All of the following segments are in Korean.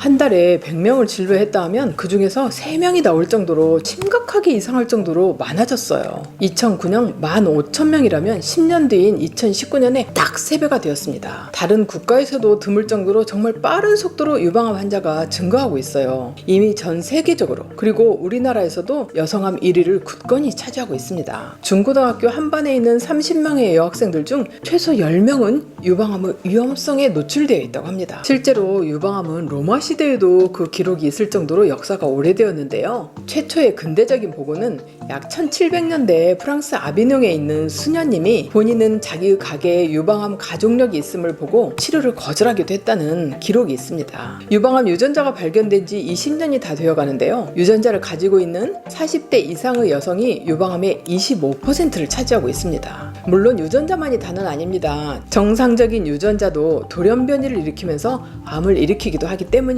한 달에 100명을 진료했다 하면 그 중에서 3명이 나올 정도로 심각하게 이상할 정도로 많아졌어요. 2009년 15,000명이라면 10년 뒤인 2019년에 딱 3배가 되었습니다. 다른 국가에서도 드물 정도로 정말 빠른 속도로 유방암 환자가 증가하고 있어요. 이미 전 세계적으로 그리고 우리나라에서도 여성암 1위를 굳건히 차지하고 있습니다. 중고등학교 한 반에 있는 30명의 여학생들 중 최소 10명은 유방암의 위험성에 노출되어 있다고 합니다. 실제로 유방암은 로마 시대에도 그 기록이 있을 정도로 역사가 오래되었는데요. 최초의 근대적인 보고는 약 1700년대 프랑스 아비뇽에 있는 수녀님이 본인은 자기 가게에 유방암 가족력이 있음을 보고 치료를 거절하기도 했다는 기록이 있습니다. 유방암 유전자가 발견된 지 20년이 다 되어가는데요. 유전자를 가지고 있는 40대 이상의 여성이 유방암의 25%를 차지하고 있습니다. 물론 유전자만이 다는 아닙니다. 정상적인 유전자도 돌연변이를 일으키면서 암을 일으키기도 하기 때문입니다.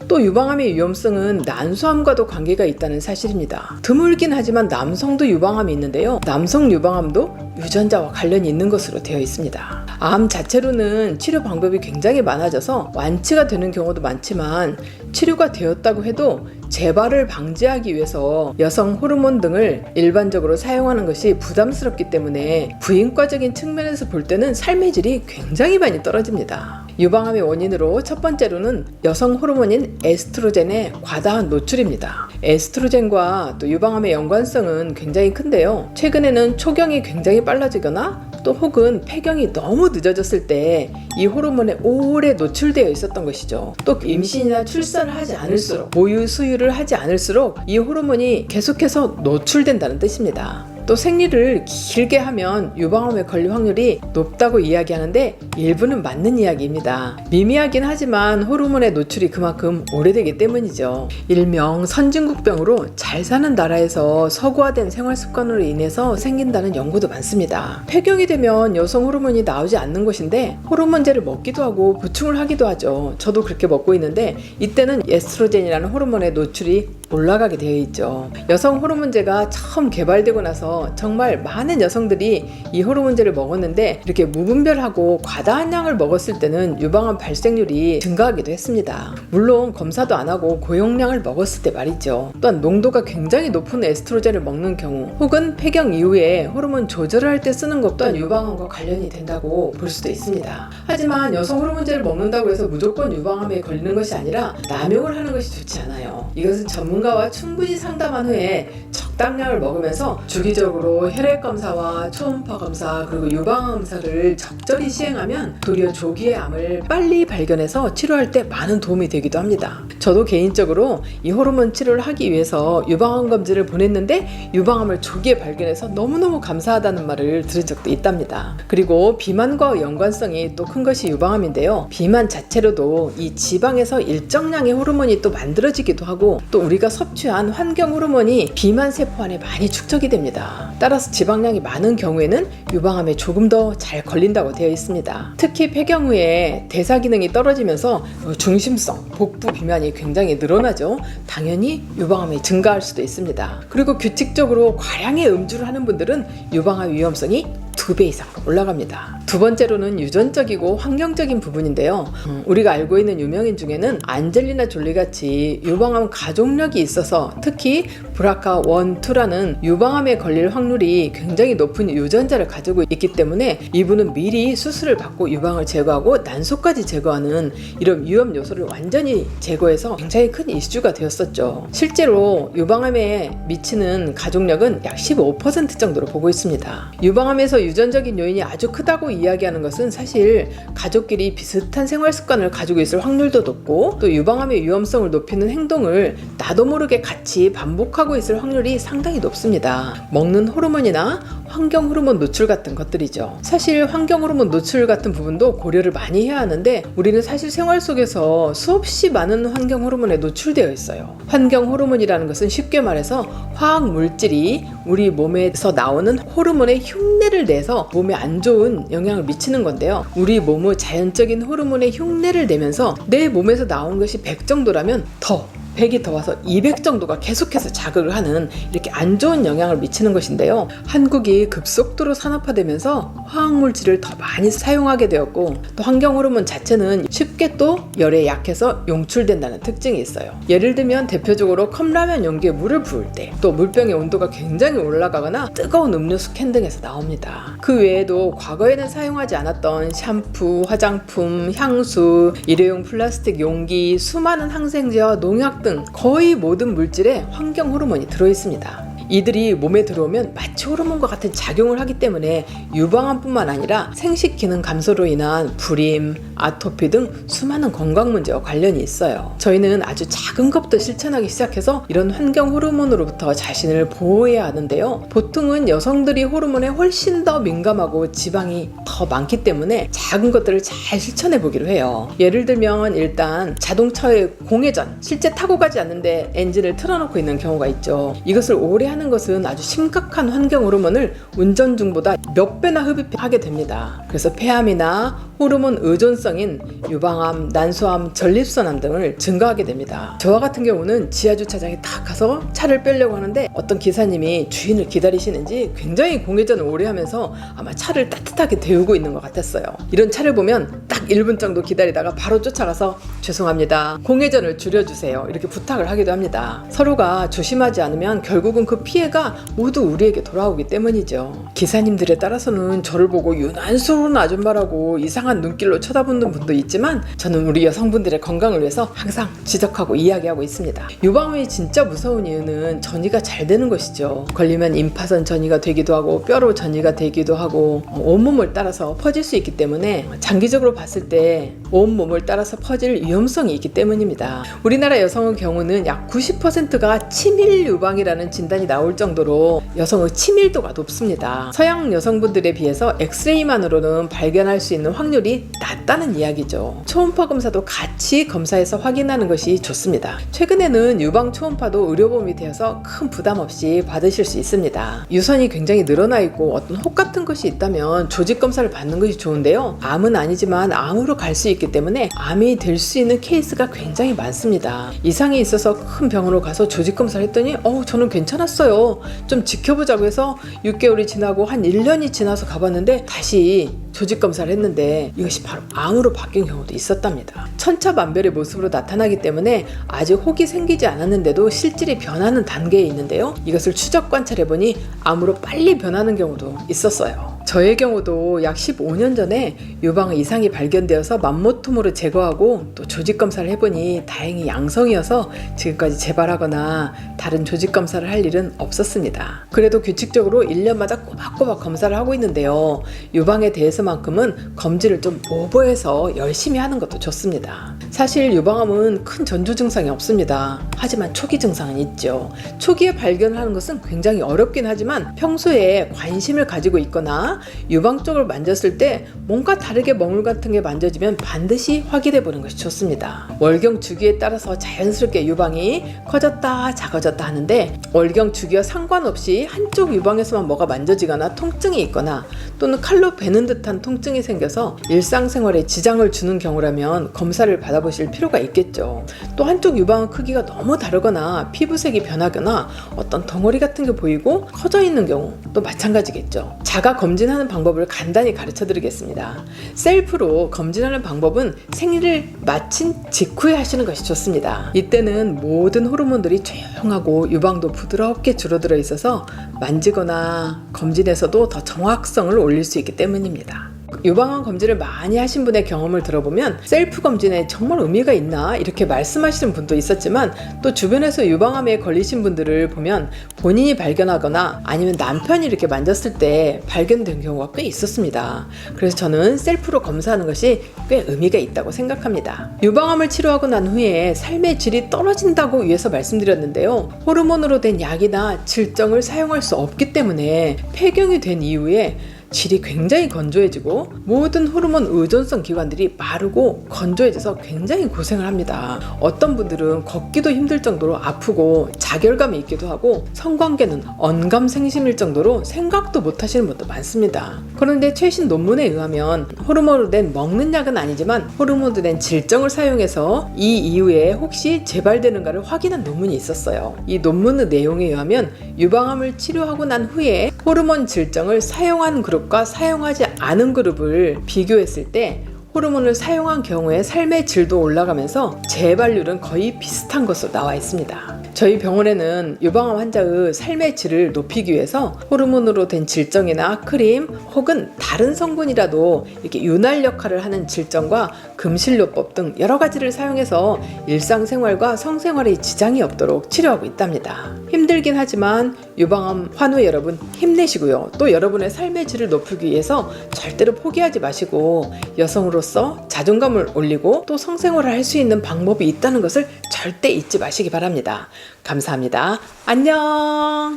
또 유방암의 위험성은 난소암과도 관계가 있다는 사실입니다. 드물긴 하지만 남성도 유방암이 있는데요. 남성 유방암도 유전자와 관련이 있는 것으로 되어 있습니다. 암 자체로는 치료 방법이 굉장히 많아져서 완치가 되는 경우도 많지만 치료가 되었다고 해도 재발을 방지하기 위해서 여성 호르몬 등을 일반적으로 사용하는 것이 부담스럽기 때문에 부인과적인 측면에서 볼 때는 삶의 질이 굉장히 많이 떨어집니다. 유방암의 원인으로 첫 번째로는 여성 호르몬인 에스트로겐의 과다한 노출입니다. 에스트로겐과 또 유방암의 연관성은 굉장히 큰데요. 최근에는 초경이 굉장히 빨라지거나 또 혹은 폐경이 너무 늦어졌을 때 이 호르몬에 오래 노출되어 있었던 것이죠. 또 임신이나 출산을 하지 않을수록 모유 수유를 하지 않을수록 이 호르몬이 계속해서 노출된다는 뜻입니다. 또 생리를 길게 하면 유방암에 걸릴 확률이 높다고 이야기하는데 일부는 맞는 이야기입니다. 미미하긴 하지만 호르몬의 노출이 그만큼 오래되기 때문이죠. 일명 선진국병으로 잘 사는 나라에서 서구화된 생활습관으로 인해서 생긴다는 연구도 많습니다. 폐경이 되면 여성 호르몬이 나오지 않는 것인데 호르몬제를 먹기도 하고 보충을 하기도 하죠. 저도 그렇게 먹고 있는데 이때는 에스트로겐이라는 호르몬의 노출이 올라가게 되어 있죠. 여성 호르몬제가 처음 개발되고 나서 정말 많은 여성들이 이 호르몬제를 먹었는데 이렇게 무분별하고 과다한 양을 먹었을 때는 유방암 발생률이 증가하기도 했습니다. 물론 검사도 안 하고 고용량을 먹었을 때 말이죠. 또한 농도가 굉장히 높은 에스트로겐을 먹는 경우 혹은 폐경 이후에 호르몬 조절을 할 때 쓰는 것 또한 유방암과 관련이 된다고 볼 수도 있습니다. 하지만 여성 호르몬제를 먹는다고 해서 무조건 유방암에 걸리는 것이 아니라 남용을 하는 것이 좋지 않아요. 이것은 전문가와 충분히 상담한 후에 적당량을 먹으면서 주기적으로 혈액 검사와 초음파 검사 그리고 유방암 검사를 적절히 시행하면 도리어 조기의 암을 빨리 발견해서 치료할 때 많은 도움이 되기도 합니다. 저도 개인적으로 이 호르몬 치료를 하기 위해서 유방암 검진을 보냈는데 유방암을 조기에 발견해서 너무너무 감사하다는 말을 들은 적도 있답니다. 그리고 비만과 연관성이 또 큰 것이 유방암인데요. 비만 자체로도 이 지방에서 일정량의 호르몬이 또 만들어지기도 하고 또 우리가 섭취한 환경 호르몬이 비만 세포 안에 많이 축적이 됩니다. 따라서 지방량이 많은 경우에는 유방암에 조금 더 잘 걸린다고 되어 있습니다. 특히 폐경 후에 대사 기능이 떨어지면서 중심성, 복부 비만이 굉장히 늘어나죠. 당연히 유방암이 증가할 수도 있습니다. 그리고 규칙적으로 과량의 음주를 하는 분들은 유방암 위험성이 2배 이상 올라갑니다. 두 번째로는 유전적이고 환경적인 부분인데요. 우리가 알고 있는 유명인 중에는 안젤리나 졸리 같이 유방암 가족력이 있어서 특히 브라카 1, 2라는 유방암에 걸릴 확률이 굉장히 높은 유전자를 가지고 있기 때문에 이분은 미리 수술을 받고 유방을 제거하고 난소까지 제거하는 이런 위험 요소를 완전히 제거해서 굉장히 큰 이슈가 되었었죠. 실제로 유방암에 미치는 가족력은 약 15% 정도로 보고 있습니다. 유방암에서 유전적인 요인이 아주 크다고 이야기하는 것은 사실 가족끼리 비슷한 생활 습관을 가지고 있을 확률도 높고 또 유방암의 위험성을 높이는 행동을 나도 모르게 같이 반복하고 있을 확률이 상당히 높습니다. 먹는 호르몬이나 환경 호르몬 노출 같은 것들이죠. 사실 환경 호르몬 노출 같은 부분도 고려를 많이 해야 하는데 우리는 사실 생활 속에서 수없이 많은 환경 호르몬에 노출되어 있어요. 환경 호르몬이라는 것은 쉽게 말해서 화학 물질이 우리 몸에서 나오는 호르몬의 흉내를 내서 몸에 안 좋은 영향을 미치는 건데요. 우리 몸의 자연적인 호르몬의 흉내를 내면서 내 몸에서 나온 것이 100 정도라면 더 100이 더 와서 200 정도가 계속해서 자극을 하는 이렇게 안 좋은 영향을 미치는 것인데요. 한국이 급속도로 산업화되면서 화학물질을 더 많이 사용하게 되었고 또 환경 호르몬 자체는 쉽게 또 열에 약해서 용출된다는 특징이 있어요. 예를 들면 대표적으로 컵라면 용기에 물을 부을 때 또 물병의 온도가 굉장히 올라가거나 뜨거운 음료수 캔 등에서 나옵니다. 그 외에도 과거에는 사용하지 않았던 샴푸, 화장품, 향수, 일회용 플라스틱 용기, 수많은 항생제와 농약 등 거의 모든 물질에 환경 호르몬이 들어있습니다. 이들이 몸에 들어오면 마치 호르몬과 같은 작용을 하기 때문에 유방암뿐만 아니라 생식 기능 감소로 인한 불임, 아토피 등 수많은 건강 문제와 관련이 있어요. 저희는 아주 작은 것부터 실천하기 시작해서 이런 환경 호르몬으로부터 자신을 보호해야 하는데요. 보통은 여성들이 호르몬에 훨씬 더 민감하고 지방이 더 많기 때문에 작은 것들을 잘 실천해 보기로 해요. 예를 들면 일단 자동차의 공회전, 실제 타고 가지 않는데 엔진을 틀어놓고 있는 경우가 있죠. 이것을 오래 하는 것은 아주 심각한 환경 호르몬을 운전 중보다 몇 배나 흡입하게 됩니다. 그래서 폐암이나 호르몬 의존성인 유방암, 난소암, 전립선암 등을 증가하게 됩니다. 저와 같은 경우는 지하주차장에 딱 가서 차를 빼려고 하는데 어떤 기사님이 주인을 기다리시는지 굉장히 공회전을 오래 하면서 아마 차를 따뜻하게 데우고 있는 것 같았어요. 이런 차를 보면 딱 1분 정도 기다리다가 바로 쫓아가서 죄송합니다, 공회전을 줄여주세요, 이렇게 부탁을 하기도 합니다. 서로가 조심하지 않으면 결국은 그 피해가 모두 우리에게 돌아오기 때문이죠. 기사님들에 따라서는 저를 보고 유난스러운 아줌마라고 이상한 눈길로 쳐다보는 분도 있지만 저는 우리 여성분들의 건강을 위해서 항상 지적하고 이야기하고 있습니다. 유방암이 진짜 무서운 이유는 전이가 잘 되는 것이죠. 걸리면 임파선 전이가 되기도 하고 뼈로 전이가 되기도 하고 온몸을 따라서 퍼질 수 있기 때문에 장기적으로 봤을 때 온몸을 따라서 퍼질 위험성이 있기 때문입니다. 우리나라 여성의 경우는 약 90%가 치밀 유방이라는 진단이 나올 정도로 여성의 치밀도가 높습니다. 서양 여성분들에 비해서 엑스레이만으로는 발견할 수 있는 확률이 낮다는 이야기죠. 초음파 검사도 같이 검사해서 확인하는 것이 좋습니다. 최근에는 유방 초음파도 의료보험이 되어서 큰 부담 없이 받으실 수 있습니다. 유선이 굉장히 늘어나 있고 어떤 혹 같은 것이 있다면 조직 검사를 받는 것이 좋은데요. 암은 아니지만 암으로 갈 수 있기 때문에 암이 될 수 있는 케이스가 굉장히 많습니다. 이상이 있어서 큰 병원으로 가서 조직 검사를 했더니 저는 괜찮았어요, 좀 지켜보자고 해서 6개월이 지나고 한 1년이 지나서 가봤는데 다시 조직 검사를 했는데 이것이 바로 암으로 바뀐 경우도 있었답니다. 천차만별의 모습으로 나타나기 때문에 아직 혹이 생기지 않았는데도 실질이 변하는 단계에 있는데요. 이것을 추적 관찰해보니 암으로 빨리 변하는 경우도 있었어요. 저의 경우도 약 15년 전에 유방의 이상이 발견되어서 맘모토모를 제거하고 또 조직 검사를 해보니 다행히 양성이어서 지금까지 재발하거나 다른 조직 검사를 할 일은 없었습니다. 그래도 규칙적으로 1년마다 꼬박꼬박 검사를 하고 있는데요. 유방에 대해서만큼은 검진을 좀 오버해서 열심히 하는 것도 좋습니다. 사실 유방암은 큰 전조 증상이 없습니다. 하지만 초기 증상은 있죠. 초기에 발견하는 것은 굉장히 어렵긴 하지만 평소에 관심을 가지고 있거나 유방 쪽을 만졌을 때 뭔가 다르게 먹물 같은 게 만져지면 반드시 확인해 보는 것이 좋습니다. 월경 주기에 따라서 자연스럽게 유방이 커졌다 작아졌다 하는데 월경 주기와 상관없이 한쪽 유방에서만 뭐가 만져지거나 통증이 있거나 또는 칼로 베는 듯한 통증이 생겨서 일상생활에 지장을 주는 경우라면 검사를 받아보실 필요가 있겠죠. 또 한쪽 유방의 크기가 너무 다르거나 피부색이 변하거나 어떤 덩어리 같은 게 보이고 커져 있는 경우 또 마찬가지겠죠. 자가 검진하는 방법을 간단히 가르쳐 드리겠습니다. 셀프로 검진하는 방법은 생리를 마친 직후에 하시는 것이 좋습니다. 이때는 모든 호르몬들이 조용하고 유방도 부드럽게 줄어들어 있어서 만지거나 검진에서도 더 정확성을 올릴 수 있기 때문입니다. 유방암 검진을 많이 하신 분의 경험을 들어보면 셀프 검진에 정말 의미가 있나 이렇게 말씀하시는 분도 있었지만 또 주변에서 유방암에 걸리신 분들을 보면 본인이 발견하거나 아니면 남편이 이렇게 만졌을 때 발견된 경우가 꽤 있었습니다. 그래서 저는 셀프로 검사하는 것이 꽤 의미가 있다고 생각합니다. 유방암을 치료하고 난 후에 삶의 질이 떨어진다고 위해서 말씀드렸는데요. 호르몬으로 된 약이나 질정을 사용할 수 없기 때문에 폐경이 된 이후에 질이 굉장히 건조해지고 모든 호르몬 의존성 기관들이 마르고 건조해져서 굉장히 고생을 합니다. 어떤 분들은 걷기도 힘들 정도로 아프고 자결감이 있기도 하고 성관계는 언감생심일 정도로 생각도 못 하시는 분도 많습니다. 그런데 최신 논문에 의하면 호르몬으로 된 먹는 약은 아니지만 호르몬으로 된 질정을 사용해서 이 이후에 혹시 재발되는가를 확인한 논문이 있었어요. 이 논문의 내용에 의하면 유방암을 치료하고 난 후에 호르몬 질정을 사용한 그룹과 사용하지 않은 그룹을 비교했을 때 호르몬을 사용한 경우에 삶의 질도 올라가면서 재발률은 거의 비슷한 것으로 나와 있습니다. 저희 병원에는 유방암 환자의 삶의 질을 높이기 위해서 호르몬으로 된 질정이나 크림 혹은 다른 성분이라도 이렇게 윤활 역할을 하는 질정과 금실요법 등 여러 가지를 사용해서 일상생활과 성생활에 지장이 없도록 치료하고 있답니다. 힘들긴 하지만 유방암 환우 여러분 힘내시고요. 또 여러분의 삶의 질을 높이기 위해서 절대로 포기하지 마시고 여성으로서 자존감을 올리고 또 성생활을 할 수 있는 방법이 있다는 것을 절대 잊지 마시기 바랍니다. 감사합니다. 안녕.